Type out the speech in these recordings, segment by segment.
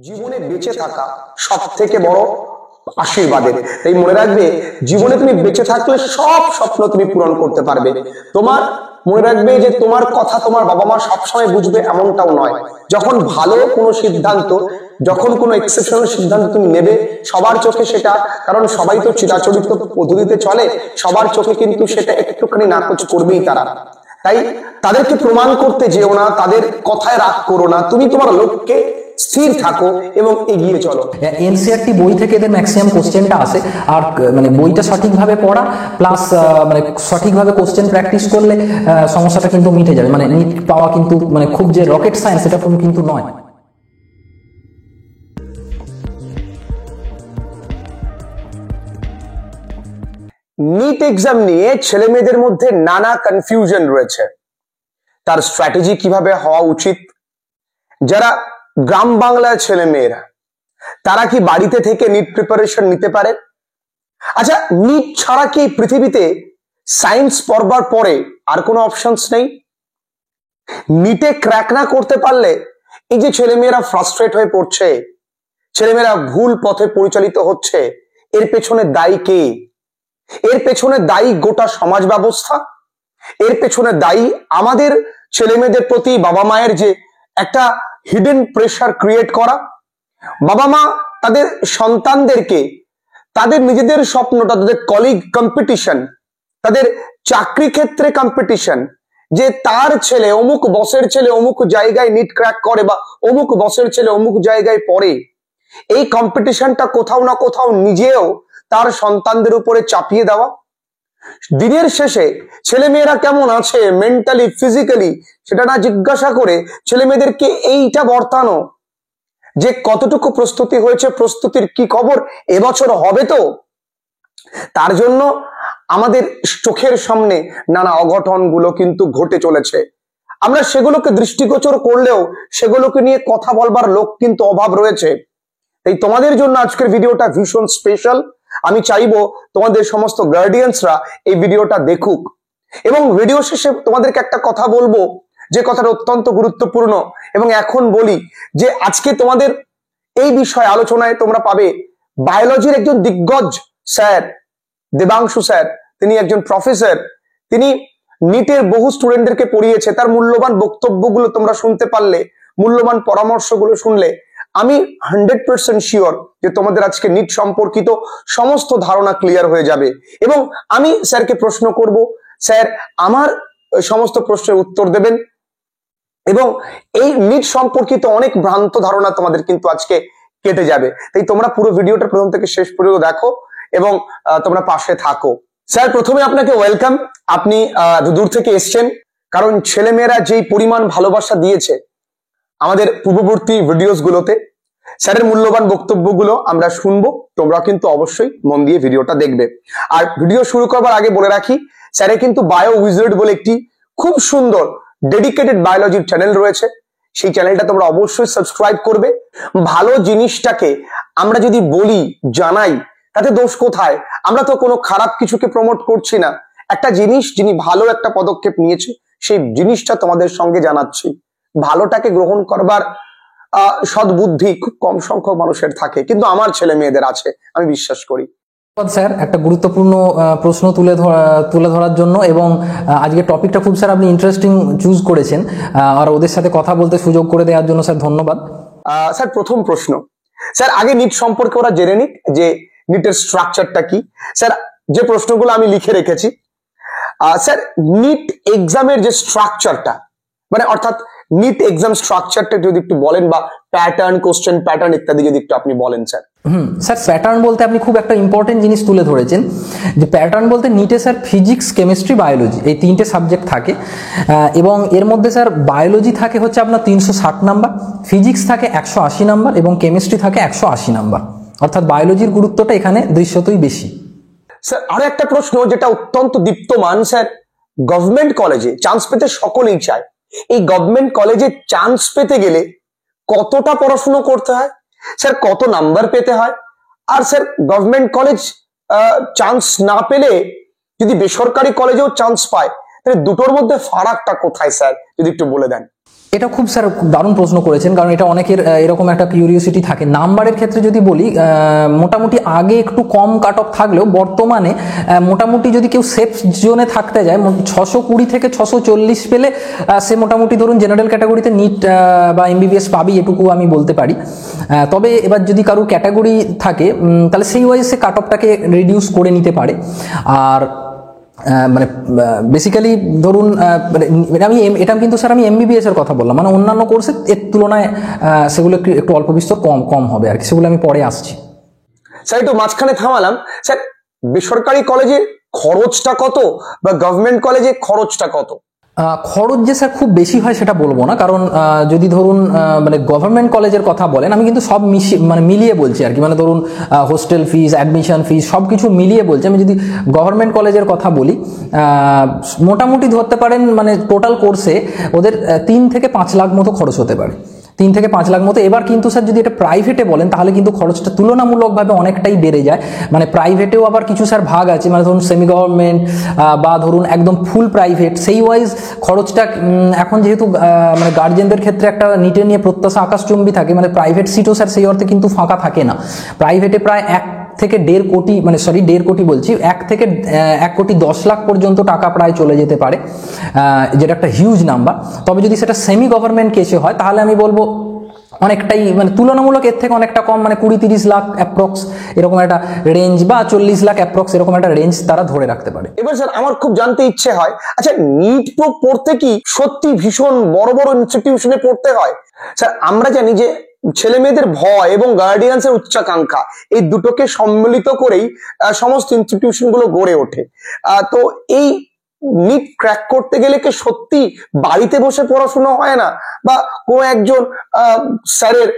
জীবনে বেঁচে থাকা সব থেকে বড় আশীর্বাদের। তাই মনে রাখবে, জীবনে তুমি বেঁচে থাকলে সব স্বপ্ন তুমি পূরণ করতে পারবে। তোমার মনে রাখবে যে তোমার কথা তোমার বাবা মা সবসময় বুঝবে এমনটাও নয়। যখন ভালো কোনো সিদ্ধান্ত, যখন কোনো এক্সেপশনাল সিদ্ধান্ত তুমি নেবে, সবার চোখে সেটা, কারণ সবাই তো চিরাচরিত পদ্ধতিতে চলে, সবার চোখে কিন্তু সেটা একটুখানি নাকচ করবেই তারা। তাই তাদেরকে প্রমাণ করতে যেও না, তাদের কথায় রাগ করো না, তুমি তোমার লক্ষ্যে স্থির থাকো এবং এগিয়ে চলো। এনসিইআরটি বই থেকে এদের ম্যাক্সিমাম কোশ্চেনটা আসে, আর মানে বইটা সঠিকভাবে পড়া প্লাস মানে সঠিকভাবে কোশ্চেন প্র্যাকটিস করলে সমস্যাটা কিন্তু মিটে যাবে। মানে নিট পাওয়া কিন্তু মানে খুব যে রকেট সায়েন্স এটা কিন্তু নয়। নিট এক্সাম নিয়ে ছেলে মেয়েদের মধ্যে নানা কনফিউশন রয়েছে। তার স্ট্র্যাটেজি কিভাবে হওয়া উচিত, যারা গ্রাম বাংলার ছেলে মেয়েরা তারা কি বাড়িতে থেকে নিট প্রিপারেশন নিতে পারে? আচ্ছা, নিট ছাড়া কি পৃথিবীতে সায়েন্স পড়বার পরে আর কোনো অপশনস নেই? নিটে ক্র্যাক না করতে পারলে এই যে ছেলেমেয়েরা ফ্রাস্ট্রেট হয়ে পড়ছে, ছেলেমেয়েরা ভুল পথে পরিচালিত হচ্ছে, এর পেছনে দায়ী কে? এর পেছনে দায়ী গোটা সমাজ ব্যবস্থা, এর পেছনে দায়ী আমাদের ছেলেমেয়েদের প্রতি বাবা মায়ের যে একটা হিডেন প্রেশার ক্রিয়েট করা। বাবা মা তাদের সন্তানদেরকে তাদের নিজেদের স্বপ্নটা, তাদের কলিগ কম্পিটিশন, তাদের চাকরি ক্ষেত্রে কম্পিটিশন, যে তার ছেলে অমুক বসের ছেলে অমুক জায়গায় নিট ক্র্যাক করে বা অমুক বসের ছেলে অমুক জায়গায় পড়ে, এই কম্পিটিশনটা কোথাও না কোথাও নিজেও তার সন্তানদের উপরে চাপিয়ে দেওয়া। দিনের শেষে ছেলে মেয়েরা কেমন আছে মেন্টালি ফিজিক্যালি সেটা না জিজ্ঞাসা করে ছেলে মেয়েদেরকে এইটা বর্তানো যে কতটুকু প্রস্তুতি হয়েছে, প্রস্তুতির কি খবর, এবছর হবে তো। তার জন্য আমাদের চোখের সামনে নানা অঘটনগুলো কিন্তু ঘটে চলেছে। আমরা সেগুলোকে দৃষ্টিগোচর করলেও সেগুলোকে নিয়ে কথা বলবার লোক কিন্তু অভাব রয়েছে। তাই তোমাদের জন্য আজকের ভিডিওটা ভীষণ স্পেশাল। আমি চাইবো তোমাদের সমস্ত গার্ডিয়ানসরা এই ভিডিওটা দেখুক, এবং ভিডিও শেষে তোমাদেরকে একটা কথা বলবো যে কথাটা অত্যন্ত গুরুত্বপূর্ণ। এবং এখন বলি যে আজকে তোমাদের এই বিষয়ে আলোচনায় তোমরা পাবে বায়োলজির একজন দিগ্গজ স্যার, দেবাংশু স্যার। তিনি একজন প্রফেসর, তিনি নিটের বহু স্টুডেন্টদেরকে পড়িয়েছে। তার মূল্যবান বক্তব্যগুলো তোমরা শুনতে পারলে, মূল্যবান পরামর্শগুলো শুনলে আমি 100% শিওর যে তোমাদের আজকে নিট সম্পর্কিত সমস্ত ধারণা ক্লিয়ার হয়ে যাবে। এবং আমি স্যারকে প্রশ্ন করব, স্যার আমার সমস্ত প্রশ্নের উত্তর দেবেন, এবং এই নিট সম্পর্কিত অনেক ভ্রান্ত ধারণা তোমাদের কিন্তু আজকে কেটে যাবে। তাই তোমরা পুরো ভিডিওটা প্রথম থেকে শেষ পর্যন্ত দেখো এবং তোমরা পাশে থাকো। স্যার, প্রথমে আপনাকে ওয়েলকাম। আপনি দূর থেকে এসছেন, কারণ ছেলেমেয়েরা যেই পরিমাণ ভালোবাসা দিয়েছে আমাদের পূর্ববর্তী ভিডিওস গুলোতে, স্যারের মূল্যবান বক্তব্যগুলো আমরা শুনবো। তোমরা কিন্তু অবশ্যই মন দিয়ে ভিডিওটা দেখবে। আর ভিডিও শুরু করবার আগে বলে রাখি, স্যারের কিন্তু বায়ো উইজার্ড বলে একটি খুব সুন্দর ডেডিকেটেড বায়োলজির চ্যানেল রয়েছে। সেই চ্যানেলটা তোমরা অবশ্যই সাবস্ক্রাইব করবে। ভালো জিনিসটাকে আমরা যদি বলি, জানাই, তাতে দোষ কোথায়? আমরা তো কোনো খারাপ কিছুকে প্রমোট করছি না। একটা জিনিস, যিনি ভালো একটা পদক্ষেপ নিয়েছে সেই জিনিসটা তোমাদের সঙ্গে জানাচ্ছি। ভালোটাকে গ্রহণ করবার সদ্বুদ্ধি খুব কম সংখ্যক মানুষের থাকে, কিন্তু আমার ছেলে মেয়েদের আছে, আমি বিশ্বাস করি। স্যার, একটা গুরুত্বপূর্ণ প্রশ্ন তুলে ধরার জন্য, এবং আজকে টপিকটা খুব স্যার আপনি ইন্টারেস্টিং চুজ করেছেন, আর ওদের সাথে কথা বলতে সুযোগ করে দেওয়ার জন্য স্যার ধন্যবাদ। স্যার, প্রথম প্রশ্ন, স্যার আগে নিট সম্পর্কে ওরা জেনে নিক যে নিটের স্ট্রাকচারটা কি। স্যার, যে প্রশ্নগুলো আমি লিখে রেখেছি, স্যার নিট এক্সামের যে স্ট্রাকচারটা, মানে অর্থাৎ নিট এক্সাম স্ট্রাকচারটা যদি একটু বলেন, বা প্যাটার্ন, কোশ্চেন প্যাটার্ন ইত্যাদি যদি একটু আপনি বলেন স্যার। স্যার, প্যাটার্ন বলতে আপনি খুব একটা ইম্পর্টেন্ট জিনিস তুলে ধরেছেন, যে প্যাটার্ন বলতে নিটে স্যার ফিজিক্স, কেমিস্ট্রি, বায়োলজি এই তিনটে সাবজেক্ট থাকে, এবং এর মধ্যে স্যার বায়োলজি থাকে হচ্ছে আপনার 360 নাম্বার, ফিজিক্স থাকে 180 নাম্বার, এবং কেমিস্ট্রি থাকে 180 নাম্বার। অর্থাৎ বায়োলজির গুরুত্বটা এখানে দৃশ্যতই বেশি। স্যার, আরো একটা প্রশ্ন যেটা অত্যন্ত দীপ্তমান, স্যার গভর্নমেন্ট কলেজে চান্স পেতে সকলেই চায়, এই গভর্নমেন্ট কলেজে চান্স পেতে গেলে কতটা পড়াশুনো করতে হয় স্যার, কত নাম্বার পেতে হয়? আর স্যার গভর্নমেন্ট কলেজ চান্স না পেলে যদি বেসরকারি কলেজেও চান্স পায়, তাহলে দুটোর মধ্যে ফারাকটা কোথায় স্যার, যদি একটু বলে দেন। এটা খুব স্যার দারুণ প্রশ্ন করেছেন, কারণ এটা অনেকের এরকম একটা কিউরিওসিটি থাকে। নাম্বারের ক্ষেত্রে যদি বলি, মোটামুটি আগে একটু কম কাট অফ থাকলেও বর্তমানে মোটামুটি যদি কেউ সেফ জোনে থাকতে যায় 620 থেকে 640 পেলে সে মোটামুটি ধরুন জেনারেল ক্যাটাগরিতে নিট বা এমবিবিএস পাবি, এটুকু আমি বলতে পারি। তবে এবার যদি কারো ক্যাটাগরি থাকে তাহলে সেই ওয়াইজ সে কাট অফটাকে রিডিউস করে নিতে পারে। আর মানে বেসিক্যালি ধরুন আমি এটা কিন্তু স্যার আমি এমবিবিএস এর কথা বললাম, মানে অন্যান্য কোর্সের এর তুলনায় সেগুলো একটু অল্প বিস্তর কম হবে আর কি, সেগুলো আমি পরে আসছি। স্যার একটু মাঝখানে থামালাম, স্যার বেসরকারি কলেজে খরচটা কত বা গভর্নমেন্ট কলেজে খরচটা কত? খরচ যে স্যার খুব বেশি হয় সেটা বলবো না, কারণ যদি ধরুন মানে গভর্নমেন্ট কলেজের কথা বলেন, আমি কিন্তু সব মানে মিলিয়ে বলছি আর কি, মানে ধরুন হোস্টেল ফিস, অ্যাডমিশন ফিস সব কিছু মিলিয়ে বলছি। আমি যদি গভর্নমেন্ট কলেজের কথা বলি, মোটামুটি ধরতে পারেন মানে টোটাল কোর্সে ওদের 3 থেকে 5 লাখ মতো খরচ হতে পারে, 3 থেকে 5 লাখ মতো। এবার কিন্তু স্যার যদি এটা প্রাইভেটে বলেন তাহলে কিন্তু খরচটা তুলনামূলকভাবে অনেকটাই বেড়ে যায়। মানে প্রাইভেটেও আবার কিছু স্যার ভাগ আছে, মানে ধরুন সেমি গভর্নমেন্ট বা ধরুন একদম ফুল প্রাইভেট, সেই ওয়াইজ খরচটা এখন যেহেতু মানে গার্জেনদের ক্ষেত্রে একটা নিটে নিয়ে প্রত্যাশা আকাশচুম্বী থাকে, মানে প্রাইভেট সিটও স্যার সেই অর্থে কিন্তু ফাঁকা থাকে না। প্রাইভেটে প্রায় 1 থেকে 1.5 কোটি, মানে সরি 1.5 কোটি বলছি, 1 থেকে 1 কোটি 10 লাখ পর্যন্ত টাকা প্রায় চলে যেতে পারে, যেটা একটা হিউজ নাম্বার। তবে যদি সেটা সেমি গভর্নমেন্ট কেসে হয় তাহলে আমি বলবো অনেকটাই মানে তুলনামূলক এর থেকে অনেকটা কম, মানে 20-30 লাখ অ্যাপ্রক্স এরকম একটা রেঞ্জ, বা 40 লাখ অ্যাপ্রক্স এরকম একটা রেঞ্জ তারা ধরে রাখতে পারে। এবার স্যার আমার খুব জানতে ইচ্ছে হয়, আচ্ছা নিট পড়তে কি সত্যি ভীষণ বড় বড় ইনস্টিটিউশনে পড়তে হয়? স্যার আমরা জানি যে ছেলে মেয়েদের ভয় এবং গার্ডিয়ান্সের উচ্চাকাঙ্ক্ষা এই দুটোকে সম্মিলিত করেই সমস্ত ইনস্টিটিউশন গুলো গড়ে ওঠে। তো এই নিট ক্র্যাক করতে গেলে কি সত্যি বাড়িতে বসে পড়াশোনা হয় না, বা কোনো একজন স্যারের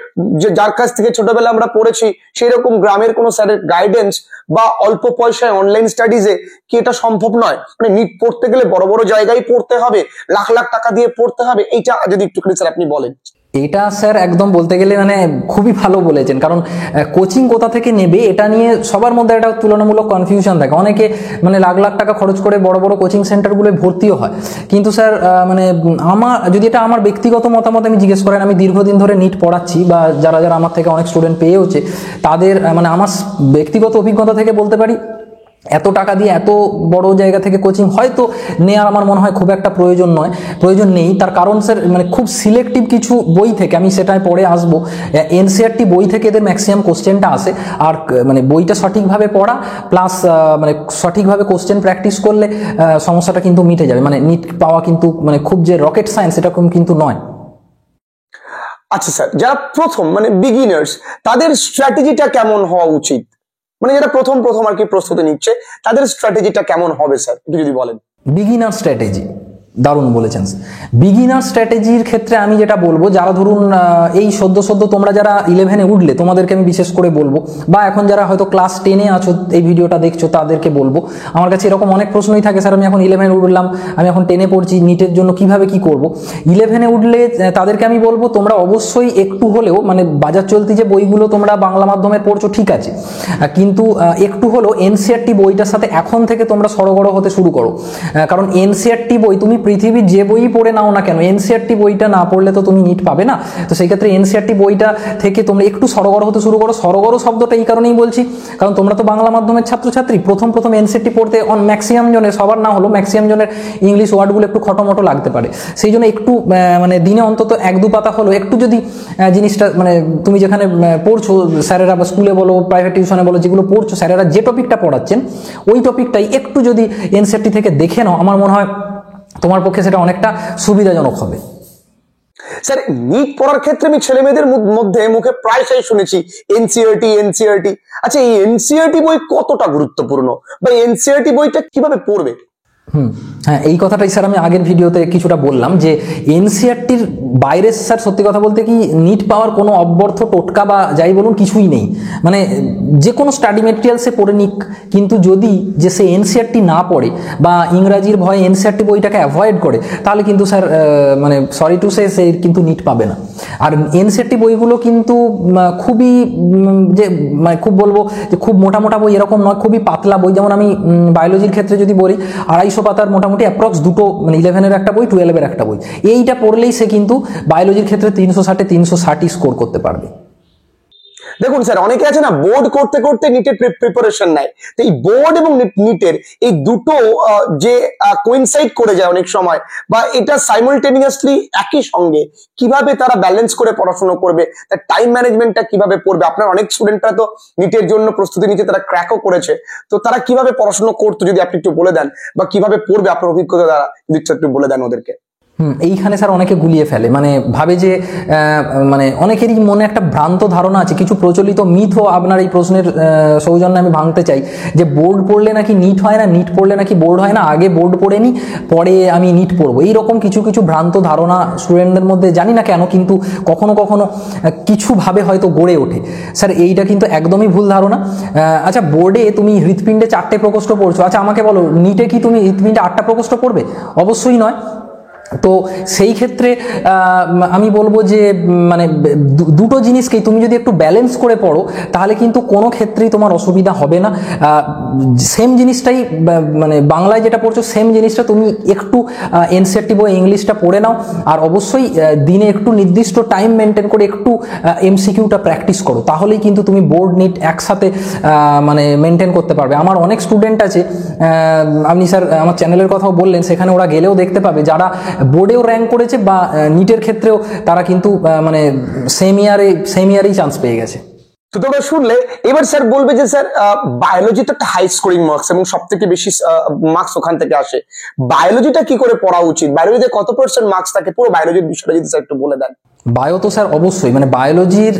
যার কাছ থেকে ছোটবেলা আমরা পড়েছি সেই রকম গ্রামের কোনো স্যারের গাইডেন্স বা অল্প পয়সায় অনলাইন স্টাডিজে কি এটা সম্ভব নয়? মানে নিট পড়তে গেলে বড় বড় জায়গায় পড়তে হবে, লাখ লাখ টাকা দিয়ে পড়তে হবে, এইটা যদি একটুখানি স্যার আপনি বলেন। এটা স্যার একদম বলতে গেলে মানে খুবই ভালো বলেছেন, কারণ কোচিং কোথা থেকে নেবে এটা নিয়ে সবার মধ্যে একটা তুলনামূলক কনফিউশন থাকে। অনেকে মানে লাখ লাখ টাকা খরচ করে বড় বড় কোচিং সেন্টারগুলোয় ভর্তিও হয়, কিন্তু স্যার মানে আমার যদি এটা আমার ব্যক্তিগত মতামত আমি জিজ্ঞেস করেন, আমি দীর্ঘদিন ধরে নিট পড়াচ্ছি বা যারা যারা আমার থেকে অনেক স্টুডেন্ট পেয়েওছে, তাদের মানে আমার ব্যক্তিগত অভিজ্ঞতা থেকে বলতে পারি এত টাকা দিয়ে এত বড় জায়গা থেকে কোচিং হয়তো নেওয়ার আমার মনে হয় খুব একটা প্রয়োজন নেই। তার কারণ স্যার মানে খুব সিলেক্টিভ কিছু বই থেকে, আমি সেটাই পরে আসবো, এনসিইআরটি বই থেকে এদের ম্যাক্সিমাম কোশ্চেনটা আসে, আর মানে বইটা সঠিকভাবে পড়া প্লাস মানে সঠিকভাবে কোশ্চেন প্র্যাকটিস করলে সমস্যাটা কিন্তু মিটে যাবে। মানে নিট পাওয়া কিন্তু মানে খুব যে রকেট সায়েন্স এরকম কিন্তু নয়। আচ্ছা স্যার, যারা প্রথম মানে বিগিনার্স তাদের স্ট্র্যাটেজিটা কেমন হওয়া উচিত? মানে যারা প্রথম আর কি প্রস্তুতি নিচ্ছে তাদের স্ট্র্যাটেজিটা কেমন হবে স্যার একটু যদি বলেন। বিগিনার স্ট্র্যাটেজি দারুণ বলেছেন। বিগিনার স্ট্র্যাটেজির ক্ষেত্রে আমি যেটা বলবো, যারা ধরুন এই সদ্য তোমরা যারা 11-এ উঠলে তোমাদেরকে আমি বিশেষ করে বলবো, বা এখন যারা হয়তো ক্লাস 10-এ আছো এই ভিডিওটা দেখছো তাদেরকে বলবো, আমার কাছে এরকম অনেক প্রশ্নই থাকে, স্যার আমি এখন 11-এ উঠলাম, আমি এখন 10-এ পড়ছি, নিটের জন্য কিভাবে কি করব। 11-এ উঠলে তাদেরকে আমি বলবো তোমরা অবশ্যই একটু হলেও মানে বাজার চলতি যে বইগুলো তোমরা বাংলা মাধ্যমে পড়ছো ঠিক আছে, কিন্তু একটু হলেও এনসিইআরটি বইটার সাথে এখন থেকে তোমরা সরগড় হতে শুরু করো। কারণ এনসিইআরটি বই তুমি পৃথিবীর যে বই পড়ে নাও না কেন, এনসিইআরটি বইটা না পড়লে তো তুমি নিট পাবে না। তো সেই ক্ষেত্রে এনসিইআরটি বইটা থেকে তোমরা একটু সরগড় হতে শুরু করো। সরগড় শব্দটা এই কারণেই বলছি, কারণ তোমরা তো বাংলা মাধ্যমের ছাত্রছাত্রী, প্রথম এনসিইআরটি পড়তে ম্যাক্সিমাম জনের, সবার না হলো ম্যাক্সিমাম জনের ইংলিশ ওয়ার্ডগুলো একটু খটোমটো লাগতে পারে। সেই জন্য একটু মানে দিনে অন্তত 1-2 পাতা হলো একটু যদি জিনিসটা মানে তুমি যেখানে পড়ছো স্যারেরা বা স্কুলে বলো প্রাইভেট টিউশনে বলো যেগুলো পড়ছো স্যারেরা যে টপিকটা পড়াচ্ছেন ওই টপিকটাই একটু যদি এনসিইআরটি থেকে দেখে নাও, আমার মনে হয় তোমার পক্ষে সেটা অনেকটা সুবিধাজনক হবে। স্যার নিট পড়ার ক্ষেত্রে আমি ছেলে মেয়েদের মধ্যে মুখে প্রায়শই শুনেছি এনসিইআরটি। আচ্ছা এই এনসিইআরটি বই কতটা গুরুত্বপূর্ণ বা এনসিইআরটি বইটা কিভাবে পড়বে? হ্যাঁ, এই কথাটাই স্যার আমি আগের ভিডিওতে কিছুটা বললাম যে এনসিইআরটির বাইরে স্যার সত্যি কথা বলতে কি নিট পাওয়ার কোনো অব্যর্থ টোটকা বা যাই বলুন কিছুই নেই। মানে যে কোনো স্টাডি মেটেরিয়ালসে পড়ে নিক, কিন্তু যদি যে সে এনসিইআরটি না পড়ে বা ইংরাজির ভয়ে এনসিইআরটি বইটাকে অ্যাভয়েড করে তাহলে কিন্তু স্যার মানে সরি টু সে কিন্তু নিট পাবে না। আর এনসিইআরটি বইগুলো কিন্তু খুবই যে মানে খুব বলবো যে খুব মোটা বই এরকম নয়, খুবই পাতলা বই। যেমন আমি বায়োলজির ক্ষেত্রে যদি বলি 250 250 পাতার মোটামুটি অ্যাপ্রক্স দুটো, মানে 11-এর একটা বই, 12-এর একটা বই, এইটা পড়লেই সে কিন্তু বায়োলজির ক্ষেত্রে 360-এ 360 স্কোর করতে পারবে। দেখুন স্যার, অনেকে আছে না বোর্ড করতে করতে নিটের প্রিপারেশন নেয়, তো এই বোর্ড এবং নিটের এই দুটো যে কোইনসাইড করে যায় অনেক সময়, বা এটা সাইমালটেনিয়াসলি একই সঙ্গে কিভাবে তারা ব্যালেন্স করে পড়াশোনা করবে, তার টাইম ম্যানেজমেন্টটা কিভাবে পড়বে? আপনার অনেক স্টুডেন্টরা তো নিটের জন্য প্রস্তুতি নিচ্ছে, তারা ক্র্যাকও করেছে, তো তারা কিভাবে পড়াশোনা করতো যদি আপনি একটু বলে দেন, বা কিভাবে পড়বে আপনার অভিজ্ঞতা দ্বারা যদি একটু বলে দেন ওদেরকে। এইখানে স্যার অনেকে গুলিয়ে ফেলে, মানে ভাবে যে মানে অনেকেরই মনে একটা ভ্রান্ত ধারণা আছে, কিছু প্রচলিত মিথও আপনার এই প্রশ্নের সৌজন্যে আমি ভাঙতে চাই, যে বোর্ড পড়লে নাকি নিট হয় না, নিট পড়লে নাকি বোর্ড হয় না, আগে বোর্ড পড়ে নি পরে আমি নিট পড়বো, এইরকম কিছু কিছু ভ্রান্ত ধারণা স্টুডেন্টদের মধ্যে জানি না কেন কিন্তু কখনো কখনো কিছুভাবে হয়তো গড়ে ওঠে। স্যার এইটা কিন্তু একদমই ভুল ধারণা। আচ্ছা, বোর্ডে তুমি হৃৎপিণ্ডে 4টে প্রকোষ্ঠ পড়ছো, আচ্ছা আমাকে বলো নিটে কি তুমি হৃৎপিণ্ডে 8টা প্রকোষ্ঠ পড়বে? অবশ্যই নয়। তো সেই ক্ষেত্রে আমি বলবো যে মানে দুটো জিনিসকেই তুমি যদি একটু ব্যালেন্স করে পড়ো তাহলে কিন্তু কোনো ক্ষেত্রেই তোমার অসুবিধা হবে না। সেম জিনিসটাই মানে বাংলায় যেটা পড়ছো সেম জিনিসটা তুমি একটু এনসিইআরটি বই ইংলিশটা পড়ে নাও, আর অবশ্যই দিনে একটু নির্দিষ্ট টাইম মেনটেন করে একটু এমসিকিউটা প্র্যাকটিস করো, তাহলেই কিন্তু তুমি বোর্ড নিট একসাথে মানে মেনটেন করতে পারবে। আমার অনেক স্টুডেন্ট আছে, আপনি স্যার আমার চ্যানেলের কথাও বললেন, সেখানে ওরা গেলেও দেখতে পাবে যারা বোর্ডেও র্যাঙ্ক করেছে বা নিটের ক্ষেত্রেও তারা কিন্তু মানে সেম ইয়ারেই চান্স পেয়ে গেছে। তো তোমরা শুনলে, এবার স্যার বলবে যে স্যার বায়োলজি তো একটা হাই স্কোরিং মার্কস এবং সব থেকে বেশি মার্কস ওখান থেকে আসে, বায়োলজিটা কি করে পড়া উচিত, বায়োলজিতে কত % মার্কস থাকে, পুরো বায়োলজির বিষয়টা যদি স্যার একটু বলে দেন। বায়ো তো স্যার অবশ্যই, মানে বায়োলজির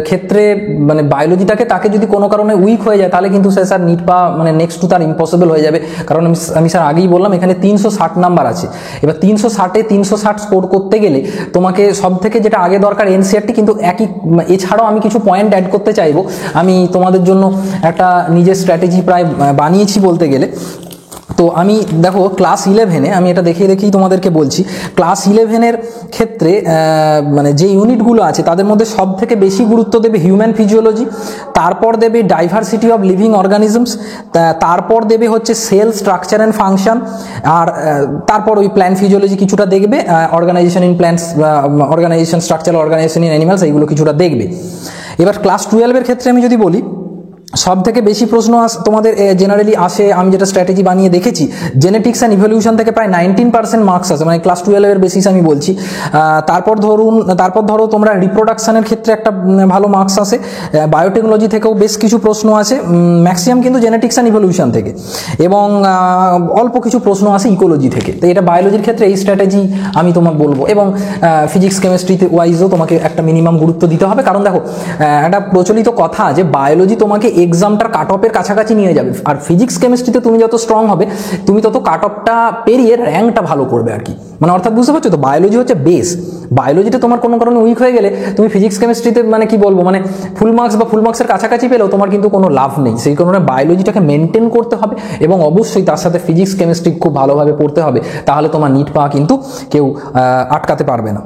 ক্ষেত্রে মানে বায়োলজিটাকে তাকে যদি কোনো কারণে উইক হয়ে যায় তাহলে কিন্তু স্যার নিট বা মানে নেক্সট টু তার ইম্পসিবল হয়ে যাবে, কারণ আমি স্যার আগেই বললাম এখানে 360 নাম্বার আছে। এবার 360-এ 360 স্কোর করতে গেলে তোমাকে সব থেকে যেটা আগে দরকার এনসিইআরটি, কিন্তু একই এছাড়াও আমি কিছু পয়েন্ট অ্যাড করতে চাইবো, আমি তোমাদের জন্য একটা নিজের স্ট্র্যাটেজি প্রায় বানিয়েছি বলতে গেলে। তো আমি দেখো ক্লাস 11-এ আমি এটা দেখেই তোমাদেরকে বলছি, ক্লাস 11-এর ক্ষেত্রে মানে যে ইউনিটগুলো আছে তাদের মধ্যে সব থেকে বেশি গুরুত্ব দেবে হিউম্যান ফিজিওলজি, তারপর দেবে ডাইভার্সিটি অফ লিভিং অর্গানিজমস, তারপর দেবে হচ্ছে সেল স্ট্রাকচার অ্যান্ড ফাংশন, আর তারপর ওই প্ল্যান্ট ফিজিওলজি কিছুটা দেখবে, organisation in plants, organisation structure, organisation in animals, এইগুলো কিছুটা দেখবে। এবার ক্লাস 12-এর ক্ষেত্রে আমি যদি বলি, সব থেকে বেশি প্রশ্ন তোমাদের জেনারেলি আসে, আমি যেটা স্ট্র্যাটেজি বানিয়ে দেখেছি, জেনেটিক্স অ্যান্ড ইভলিউশন থেকে প্রায় 19% মার্কস আছে, মানে ক্লাস 12-এর বেসিস আমি বলছি। তারপর ধরো তোমরা রিপ্রোডাকশনের ক্ষেত্রে একটা ভালো মার্কস আসে, বায়োটেকনোলজি থেকেও বেশ কিছু প্রশ্ন আছে, ম্যাক্সিমাম কিন্তু জেনেটিক্স অ্যান্ড ইভলিউশন থেকে, এবং অল্প কিছু প্রশ্ন আসে ইকোলজি থেকে। তো এটা বায়োলজির ক্ষেত্রে এই স্ট্র্যাটেজি আমি তোমাকে বলবো, এবং ফিজিক্স কেমিস্ট্রিতে ওয়াইজও তোমাকে একটা মিনিমাম গুরুত্ব দিতে হবে, কারণ দেখো একটা প্রচলিত কথা যে বায়োলজি তোমাকে এক্সামটার কাট অফের কাছাকাছি নিয়ে যাবে, আর ফিজিক্স কেমিস্ট্রিতে তুমি যত স্ট্রং হবে তুমি তত কাট অফটা পেরিয়ে র্যাঙ্কটা ভালো করবে আর কি, মানে অর্থাৎ বুঝতে পারছো তো, বায়োলজি হচ্ছে বেস। বায়োলজিতে তোমার কোনো কারণে উইক হয়ে গেলে তুমি ফিজিক্স কেমিস্ট্রিতে মানে কি বলবো, মানে ফুল মার্কসের কাছাকাছি পেলেও তোমার কিন্তু কোনো লাভ নেই। সেই কারণে বায়োলজিটাকে মেনটেন করতে হবে, এবং অবশ্যই তার সাথে ফিজিক্স কেমিস্ট্রি খুব ভালোভাবে পড়তে হবে, তাহলে তোমার নিট পাওয়া কিন্তু কেউ আটকাতে পারবে না।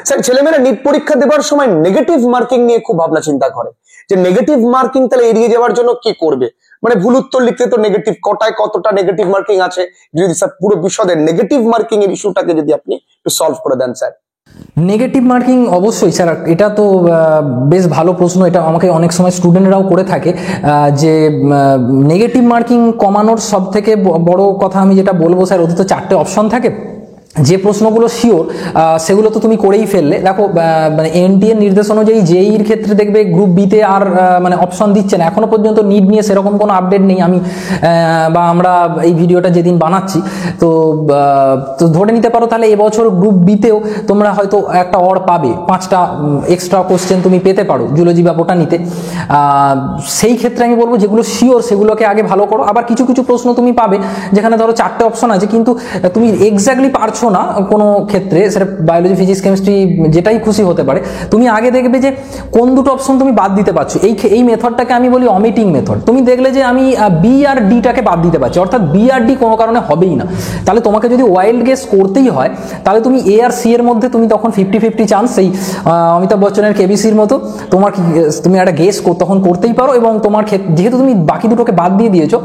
স্যার, ছেলেমেয়েরা নিট পরীক্ষা দেওয়ার সময় নেগেটিভ মার্কিং নিয়ে খুব ভাবনা চিন্তা করে, যে নেগেটিভ মার্কিং তাহলে এড়িয়ে যাওয়ার জন্য কি করবে, মানে ভুল উত্তর লিখতে তো নেগেটিভ, কটায় কতটা নেগেটিভ মার্কিং আছে, যদি স্যার পুরো বিশদে নেগেটিভ মার্কিং এর ইস্যুটাকে যদি আপনি একটু সলভ করে দেন স্যার। নেগেটিভ মার্কিং অবশ্যই স্যার, এটা তো বেশ ভালো প্রশ্ন, এটা আমাকে অনেক সময় স্টুডেন্টরাও করে থাকে, যে নেগেটিভ মার্কিং কমানোর সব থেকে বড় কথা আমি যেটা বলবো স্যার, ওদের তো 4টে অপশন থাকে, যে প্রশ্নগুলো শিওর সেগুলো তো তুমি করেই ফেললে। দেখো মানে এনটিএর নির্দেশ অনুযায়ী জেইর ক্ষেত্রে দেখবে গ্রুপ বিতে আর মানে অপশন দিচ্ছে না, এখনো পর্যন্ত নিট নিয়ে সেরকম কোনো আপডেট নেই, আমি বা আমরা এই ভিডিওটা যেদিন বানাচ্ছি তো ধরে নিতে পারো তাহলে এবছর গ্রুপ বিতেও তোমরা হয়তো একটা পাবে, 5টা এক্সট্রা কোশ্চেন তুমি পেতে পারো জুলজি বা বোটানিতে। সেই ক্ষেত্রে আমি বলবো যেগুলো শিওর সেগুলোকে আগে ভালো করো। আবার কিছু কিছু প্রশ্ন তুমি পাবে যেখানে ধরো 4টে অপশন আছে কিন্তু তুমি এক্স্যাক্টলি পারছো পারছো না কোনো ক্ষেত্রে, সেটা বায়োলজি, ফিজিক্স, কেমিস্ট্রি যেটাই খুশি হতে পারে, তুমি আগে দেখবে যে কোন দুটো অপশন তুমি বাদ দিতে পারছো। এই মেথডটাকে আমি বলি অমিটিং মেথড। তুমি দেখলে যে আমি বি আর ডিটাকে বাদ দিতে পারছি, অর্থাৎ বি আর ডি কোনো কারণে হবেই না। তাহলে তোমাকে যদি ওয়াইল্ড গেস করতেই হয়, তাহলে তুমি এ আর সি এর মধ্যে তুমি তখন 50-50 চান্স, সেই অমিতাভ বচ্চনের কেবিসির মতো তুমি একটা গেস তখন করতেই পারো, এবং তোমার যেহেতু তুমি বাকি দুটোকে বাদ দিয়ে দিয়েছো,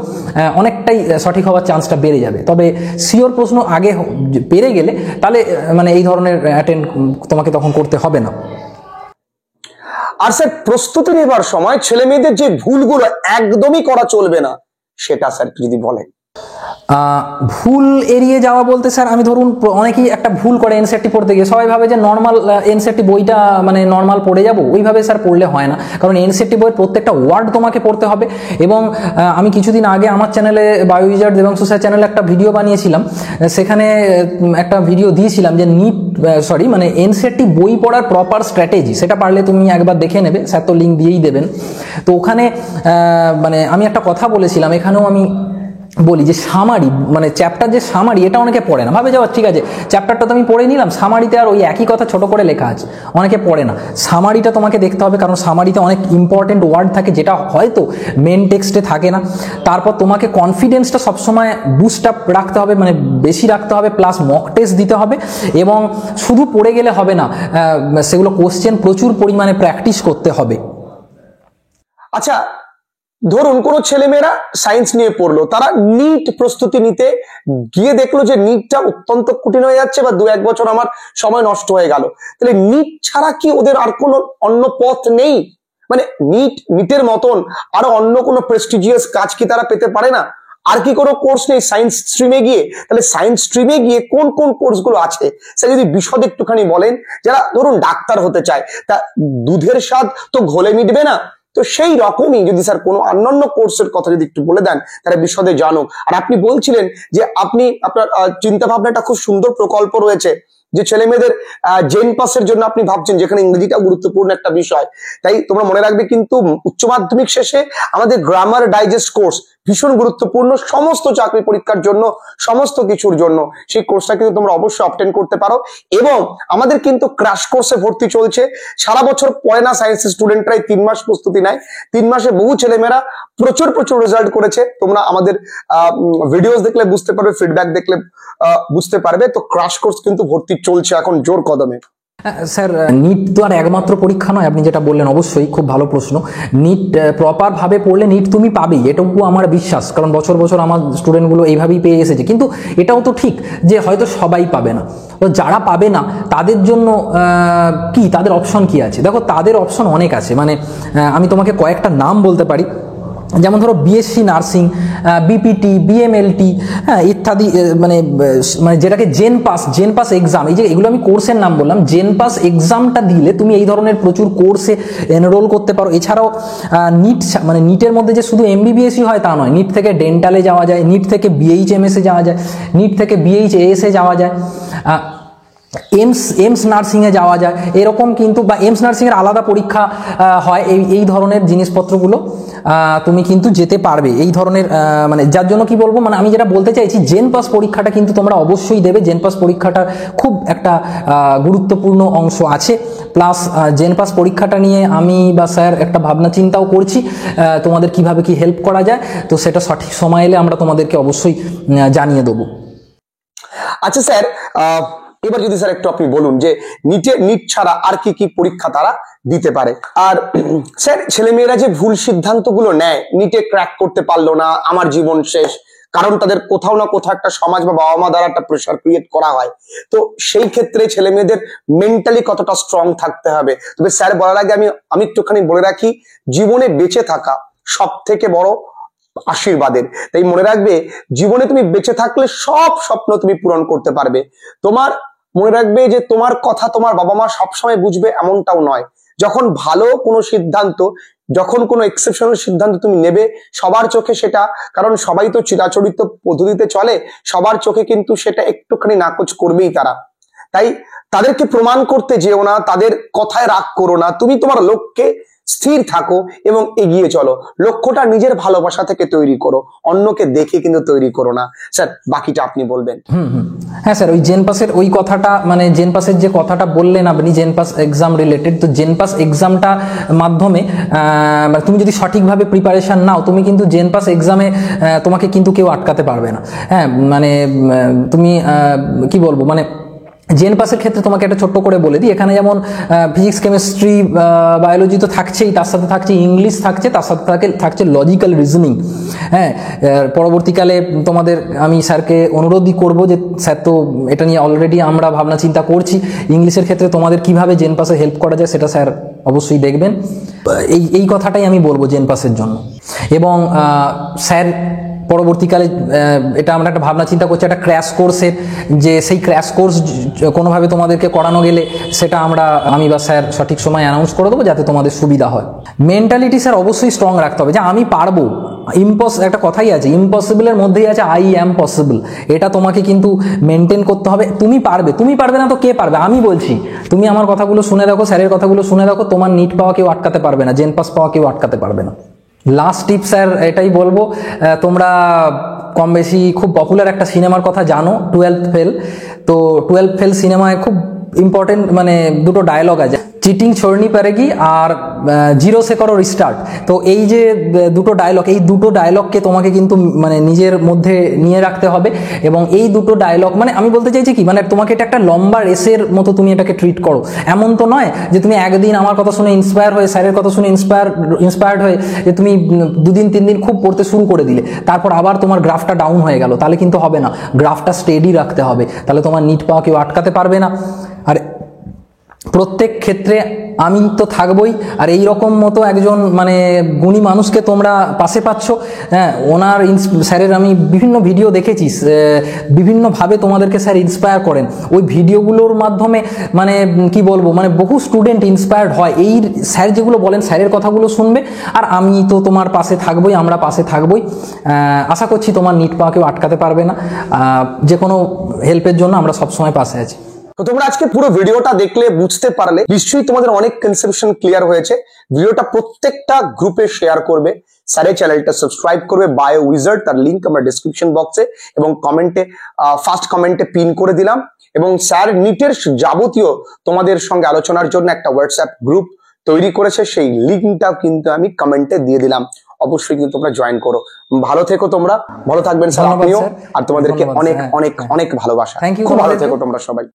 অনেকটাই সঠিক হওয়ার চান্সটা বেড়ে যাবে। তবে সিওর প্রশ্ন আগে পেরে গেলে তাহলে মানে এই ধরনের অ্যাটেন্ড তোমাকে তখন করতে হবে না। আর স্যার প্রস্তুতি নেবার সময় ছেলে মেয়েদের যে ভুলগুলো একদমই করা চলবে না, সেটা স্যার যদি বলেন। ভুল এড়িয়ে যাওয়া বলতে স্যার, আমি ধরুন অনেকেই একটা ভুল করে এনসিইআরটি পড়তে গিয়ে, সবাই ভাবে যে নর্মাল এনসিইআরটি বইটা মানে নর্মাল পড়ে যাব, ওইভাবে স্যার পড়লে হয় না। কারণ এনসিইআরটি বইয়ের প্রত্যেকটা ওয়ার্ড তোমাকে পড়তে হবে। এবং আমি কিছুদিন আগে আমার চ্যানেলে বায়োউইজার্ড দেবাংশু স্যার চ্যানেলে একটা ভিডিও বানিয়েছিলাম, সেখানে একটা ভিডিও দিয়েছিলাম যে মানে এনসিইআরটি বই পড়ার প্রপার স্ট্র্যাটেজি, সেটা পারলে তুমি একবার দেখে নেবে, স্যার তো লিঙ্ক দিয়েই দেবেন। তো ওখানে মানে আমি একটা কথা বলেছিলাম, এখানেও আমি বলি যে সামারি, মানে চ্যাপ্টার যে সামারি, এটা অনেকে পড়ে না, ভাবে যাওয়া ঠিক আছে চ্যাপ্টারটা তো আমি পড়ে নিলাম, সামারিতে আর ওই একই কথা ছোট করে লেখা আছে, অনেকে পড়ে না। সামারিটা তোমাকে দেখতে হবে, কারণ সামারিতে অনেক ইম্পর্টেন্ট ওয়ার্ড থাকে যেটা হয়তো মেন টেক্সটে থাকে না। তারপর তোমাকে কনফিডেন্সটা সবসময় বুস্ট আপ রাখতে হবে, মানে বেশি রাখতে হবে, প্লাস মক টেস্ট দিতে হবে। এবং শুধু পড়ে গেলে হবে না, সেগুলো কোশ্চেন প্রচুর পরিমাণে প্র্যাকটিস করতে হবে। আচ্ছা, ধরুন কোনো ছেলেমেয়েরা সায়েন্স নিয়ে পড়লো, তারা নিট প্রস্তুতি নিতে গিয়ে দেখলো যে নিটটা অত্যন্ত কঠিন হয়ে যাচ্ছে, বা 2-1 বছর আমার সময় নষ্ট হয়ে গেল, তাহলে নিট ছাড়া কি ওদের আর কোনো অন্য পথ নেই? মানে নিটের মতন আরো অন্য কোনো প্রেস্টিজিয়াস কাজ কি তারা পেতে পারে না? আর কি কোনো কোর্স নেই সায়েন্স স্ট্রিমে গিয়ে? তাহলে সায়েন্স স্ট্রিমে গিয়ে কোন কোন কোর্স গুলো আছে স্যার যদি বিশদ একটুখানি বলেন। যারা ধরুন ডাক্তার হতে চায়, তা দুধের স্বাদ তো ঘোলে মিটবে না, তো সেই রকমই যদি স্যার কোনো অন্যান্য কোর্সের কথা যদি একটু বলে দেন, তারা বিশদে জানুক। আর আপনি বলছিলেন যে আপনার চিন্তা ভাবনাটা খুব সুন্দর প্রকল্প রয়েছে, যে ছেলে মেয়েদের জেন পাসের জন্য আপনি ভাবছেন, যেখানে ইংরেজিটা গুরুত্বপূর্ণ একটা বিষয়। তাই তোমরা মনে রাখবে কিন্তু উচ্চ মাধ্যমিক শেষে আমাদের গ্রামার ডাইজেস্ট কোর্স ভীষণ গুরুত্বপূর্ণ, সমস্ত চাকরি পরীক্ষার জন্য, সমস্ত কিছুর জন্য সেই কোর্সটা কিন্তু তোমরা অবশ্যই অবটেন করতে পারো। এবং আমাদের কিন্তু ক্র্যাশ কোর্সে ভর্তি চলছে, সারা বছর পড়ে না সায়েন্সের স্টুডেন্টরাই 3 মাস প্রস্তুতি নেয়, 3 মাসে বহু ছেলেমেয়েরা প্রচুর রেজাল্ট করেছে। তোমরা আমাদের ভিডিওস দেখলে বুঝতে পারবে, ফিডব্যাক দেখলে বুঝতে পারবে। তো ক্র্যাশ কোর্স কিন্তু ভর্তি চলছে এখন জোর কদমে। স্যার নিট তো আর একমাত্র পরীক্ষা নয়, আপনি যেটা বললেন অবশ্যই খুব ভালো প্রশ্ন। নিট প্রপার ভাবে পড়লে নিট তুমি পাবেই, এটুকু আমার বিশ্বাস, কারণ বছর বছর আমার স্টুডেন্টগুলো এইভাবেই পেয়ে এসেছে। কিন্তু এটাও তো ঠিক যে হয়তো সবাই পাবে না, তো যারা পাবে না তাদের জন্য কি তাদের অপশন কি আছে? দেখো তাদের অপশন অনেক আছে, মানে আমি তোমাকে কয়েকটা নাম বলতে পারি। যেমন ধরো বিএসসি নার্সিং, বিপিটি, বিএমএলটি, হ্যাঁ ইত্যাদি, মানে যেটাকে জেন পাস এক্সাম, এই যে এগুলো আমি কোর্সের নাম বললাম, জেন পাস এক্সামটা দিলে তুমি এই ধরনের প্রচুর কোর্সে এনরোল করতে পারো। এছাড়াও নিটের মধ্যে যে শুধু এমবিবিএসই হয় তা নয়, নিট থেকে ডেন্টালে যাওয়া যায়, নিট থেকে বিএইচএমএসে যাওয়া যায়, নিট থেকে বিএইচএসে যাওয়া যায়, এমস নার্সিংয়ে যাওয়া যায় এরকম কিন্তু, বা এমস নার্সিংয়ের আলাদা পরীক্ষা হয়, এই ধরনের জিনিসপত্রগুলো তুমি কিন্তু যেতে পারবে। এই ধরনের মানে যার জন্য কি বলবো, মানে আমি যেটা বলতে চাইছি, জেন পাস পরীক্ষাটা কিন্তু তোমরা অবশ্যই দেবে। জেন পাস পরীক্ষাটা খুব একটা গুরুত্বপূর্ণ অংশ আছে। প্লাস জেন পাস পরীক্ষাটা নিয়ে আমি বা স্যার একটা ভাবনা চিন্তাও করছি, তোমাদের কিভাবে কি হেল্প করা যায়। তো সেটা সঠিক সময় এলে আমরা তোমাদেরকে অবশ্যই জানিয়ে দেবো। আচ্ছা স্যার, এবার যদি স্যার একটু আপনি বলুন যে নিট ছাড়া আর কি কি পরীক্ষা তারা দিতে পারে। আর স্যার ছেলেমেয়েরা যে ভুল সিদ্ধান্তগুলো নেয়, নিটে ক্র্যাক করতে পারলো না, আমার জীবন শেষ, কারণ তাদের কোথাও না কোথাও একটা সমাজ বা বাবা মা দ্বারা একটা প্রেশার ক্রিয়েট করা হয়, তো সেই ক্ষেত্রে ছেলে মেয়েদের মেন্টালি কতটা স্ট্রং থাকতে হবে? তবে স্যার বলার আগে আমি একটুখানি বলে রাখি, জীবনে বেঁচে থাকা সব থেকে বড় আশীর্বাদের। তাই মনে রাখবে, জীবনে তুমি বেঁচে থাকলে সব স্বপ্ন তুমি পূরণ করতে পারবে। তোমার মনে রাখবে যে তোমার কথা তোমার বাবা মা সবসময় বুঝবে এমনটাও নয়। যখন ভালো কোনো সিদ্ধান্ত, যখন কোনো এক্সেপশনাল সিদ্ধান্ত তুমি নেবে, সবার চোখে সেটা, কারণ সবাই তো চিরাচরিত পদ্ধতিতে চলে, সবার চোখে কিন্তু সেটা একটুখানি নাকচ করবেই তারা। তাই তাদেরকে প্রমাণ করতে যেও না, তাদের কথায় রাগ করো না, তুমি তোমার লক্ষ্যে স্থির থাকো এবং এগিয়ে চলো। লক্ষ্যটা নিজের ভালোবাসা থেকে তৈরি করো, অন্যকে দেখে কিন্তু তৈরি করো না। স্যার বাকিটা আপনি বলবেন। হ্যাঁ স্যার, ওই জেনপাসের ওই কথাটা, মানে জেনপাসের যে কথাটা বললেন আপনি, জেনপাস এক্সাম রিলেটেড, তো জেনপাস এক্সামটা মাধ্যমে মানে তুমি যদি সঠিকভাবে প্রিপারেশন নাও, তুমি কিন্তু জেনপাস এক্সামে তোমাকে কিন্তু কেউ আটকাতে পারবে না। হ্যাঁ মানে তুমি কি বলবো, মানে জেনপাসের ক্ষেত্রে তোমাকে একটা ছোট্ট করে বলে দিই, এখানে যেমন ফিজিক্স, কেমিস্ট্রি, বায়োলজি তো থাকছেই, তার সাথে থাকছে ইংলিশ থাকছে, তার সাথে থাকছে লজিক্যাল রিজনিং। হ্যাঁ, পরবর্তীকালে তোমাদের আমি স্যারকে অনুরোধই করব যে স্যার, তো এটা নিয়ে অলরেডি আমরা ভাবনা চিন্তা করছি, ইংলিশের ক্ষেত্রে তোমাদের কিভাবে জেনপাসে হেল্প করা যায় সেটা স্যার অবশ্যই দেখবেন। এই কথাটাই আমি বলবো জেনপাসের জন্য। এবং স্যার পরবর্তীকালে এটা আমরা একটা ভাবনা চিন্তা করছি একটা ক্র্যাশ কোর্সের, যে সেই ক্র্যাশ কোর্স কোনোভাবে তোমাদেরকে করানো গেলে সেটা আমি বা স্যার সঠিক সময় অ্যানাউন্স করে দেবো, যাতে তোমাদের সুবিধা হয়। মেন্টালিটি স্যার অবশ্যই স্ট্রং রাখতে হবে, যে আমি পারবো। একটা কথাই আছে, ইম্পসিবলের মধ্যেই আছে আই অ্যাম পসিবল। এটা তোমাকে কিন্তু মেনটেন করতে হবে। তুমি পারবে না তো কে পারবে? আমি বলছি, তুমি আমার কথাগুলো শুনে দেখো, স্যারের কথাগুলো শুনে দেখো, তোমার নিট পাওয়া কেউ আটকাতে পারবে না, জেনপাস পাওয়া কেউ আটকাতে পারবে না। লাস্ট টিপ স্যার এটাই বলবো, তোমরা কম বেশি খুব পপুলার একটা সিনেমার কথা জানো, 12th ফেল। তো 12th ফেল সিনেমায় খুব ইম্পর্টেন্ট মানে দুটো ডায়লগ আছে, চিটিং छोड़नी पड़ेगी আর জিরো সে করো রিস্টার্ট। তো এই যে দুটো ডায়লগ, এই দুটো ডায়লগকে তোমাকে কিন্তু মানে নিজের মধ্যে নিয়ে রাখতে হবে। এবং এই দুটো ডায়লগ মানে আমি বলতে চাইছি কি, মানে তোমাকে এটা একটা লম্বা রেসের মতো তুমি এটাকে ট্রিট করো। এমন তো নয় যে তুমি একদিন আমার কথা শুনে ইন্সপায়ার হয়ে, স্যারের কথা শুনে ইন্সপায়ার্ড হয়ে যে তুমি 2-3 দিন খুব পড়তে শুরু করে দিলে, তারপর আবার তোমার গ্রাফটা ডাউন হয়ে গেল, তাহলে কিন্তু হবে না। গ্রাফটা স্টেডি রাখতে হবে, তাহলে তোমার নিট পাওয়া কেউ আটকাতে পারবে না। আর প্রত্যেক ক্ষেত্রে আমি তো থাকবই, আর এই রকম মতো একজন মানে গুণী মানুষকে তোমরা পাশে পাচ্ছ। হ্যাঁ, ওনার স্যারের আমি বিভিন্ন ভিডিও দেখেছি, বিভিন্নভাবে তোমাদেরকে স্যার ইন্সপায়ার করেন। ওই ভিডিওগুলোর মাধ্যমে মানে কি বলবো, মানে বহু স্টুডেন্ট ইন্সপায়ার্ড হয়। এই স্যার যেগুলো বলেন, স্যারের কথাগুলো শুনবে, আর আমি তো তোমার পাশে থাকবই, আমরা পাশে থাকবই। আশা করছি তোমার নিট পাওয়া কেউ আটকাতে পারবে না। যে কোনো হেল্পের জন্য আমরা সবসময় পাশে আছি। তো তোমরা আজকে পুরো ভিডিওটা দেখলে বুঝতে পারলে, নিশ্চয়ই তোমাদের অনেক কনসেপশন ক্লিয়ার হয়েছে। ভিডিওটা প্রত্যেকটা গ্রুপে শেয়ার করবে, স্যারের চ্যানেলটা সাবস্ক্রাইব করবে, বায়ো উইজার্ড, তার লিংক আমরা ডেসক্রিপশন বক্সে এবং কমেন্টে ফার্স্ট কমেন্টে পিন করে দিলাম। এবং স্যার নিটের যাবতীয় তোমাদের সঙ্গে আলোচনার জন্য একটা হোয়াটসঅ্যাপ গ্রুপ তৈরি করেছে, সেই লিঙ্কটাও কিন্তু আমি কমেন্টে দিয়ে দিলাম। অবশ্যই কিন্তু তোমরা জয়েন করো। ভালো থেকো তোমরা, ভালো থাকবেন স্যার আপনিও, আর তোমাদেরকে অনেক অনেক অনেক ভালোবাসা। খুব ভালো থেকো তোমরা সবাই।